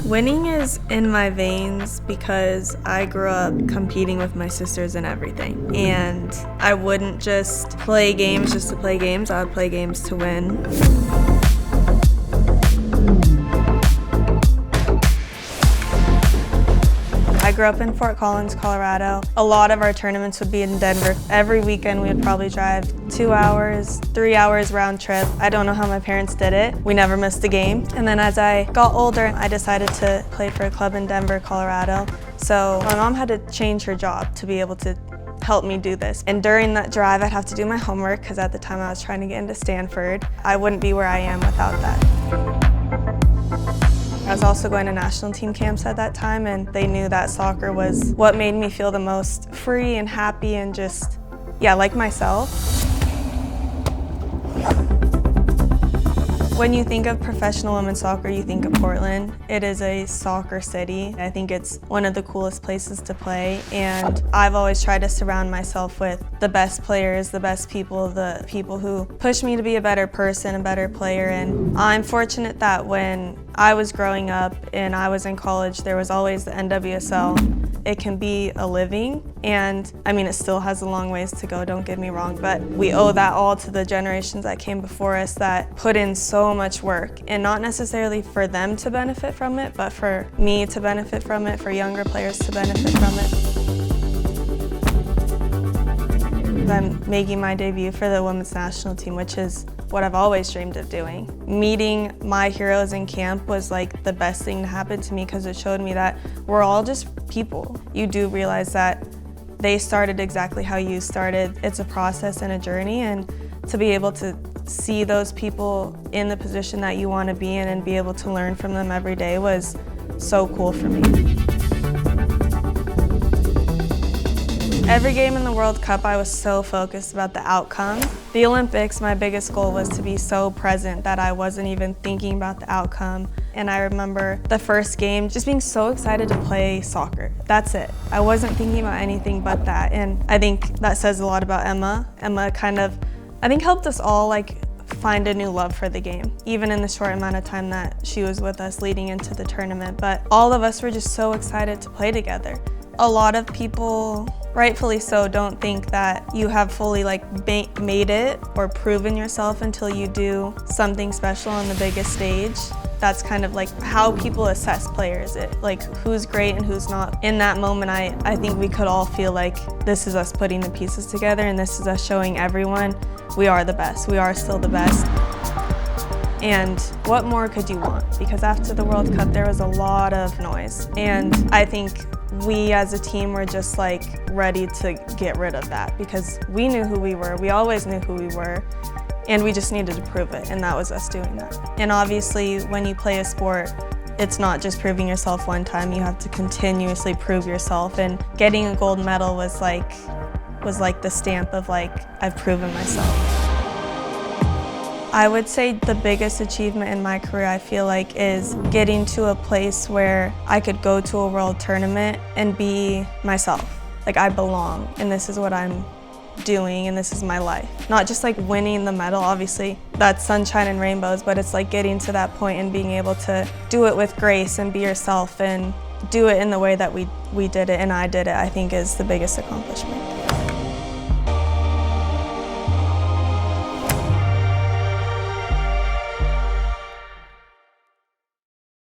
Winning is in my veins because I grew up competing with my sisters in everything. And I wouldn't just play games just to play games, I would play games to win. I grew up in Fort Collins, Colorado. A lot of our tournaments would be in Denver. Every weekend we would probably drive 2 hours, 3 hours round trip. I don't know how my parents did it. We never missed a game. And then as I got older, I decided to play for a club in Denver, Colorado. So my mom had to change her job to be able to help me do this. And during that drive, I'd have to do my homework because at the time I was trying to get into Stanford. I wouldn't be where I am without that. I was also going to national team camps at that time, and they knew that soccer was what made me feel the most free and happy and just, yeah, like myself. When you think of professional women's soccer, you think of Portland. It is a soccer city. I think it's one of the coolest places to play, and I've always tried to surround myself with the best players, the best people, the people who push me to be a better person, a better player. And I'm fortunate that when I was growing up and I was in college, there was always the NWSL. It can be a living, and I mean, it still has a long ways to go, don't get me wrong, but we owe that all to the generations that came before us that put in so much work, and not necessarily for them to benefit from it, but for me to benefit from it, for younger players to benefit from it. I'm making my debut for the women's national team, which is what I've always dreamed of doing. Meeting my heroes in camp was like the best thing to happen to me because it showed me that we're all just people. You do realize that they started exactly how you started. It's a process and a journey, and to be able to see those people in the position that you want to be in and be able to learn from them every day was so cool for me. Every game in the World Cup, I was so focused about the outcome. The Olympics, my biggest goal was to be so present that I wasn't even thinking about the outcome. And I remember the first game, just being so excited to play soccer. That's it. I wasn't thinking about anything but that. And I think that says a lot about Emma. Emma kind of, I think, helped us all find a new love for the game, even in the short amount of time that she was with us leading into the tournament. But all of us were just so excited to play together. A lot of people, rightfully so, don't think that you have fully made it or proven yourself until you do something special on the biggest stage. That's kind of how people assess players, who's great and who's not. In that moment, I think we could all feel like this is us putting the pieces together, and this is us showing everyone we are the best. We are still the best. And what more could you want? Because after the World Cup, there was a lot of noise. And I think we as a team were just ready to get rid of that because we knew who we were. We always knew who we were. And we just needed to prove it, and that was us doing that. And obviously, when you play a sport, it's not just proving yourself one time. You have to continuously prove yourself. And getting a gold medal was like the stamp of I've proven myself. I would say the biggest achievement in my career, I feel is getting to a place where I could go to a world tournament and be myself. I belong, and this is what I'm doing, and this is my life. Not just winning the medal, obviously, that's sunshine and rainbows, but it's getting to that point and being able to do it with grace and be yourself and do it in the way that we did it and I did it, I think is the biggest accomplishment.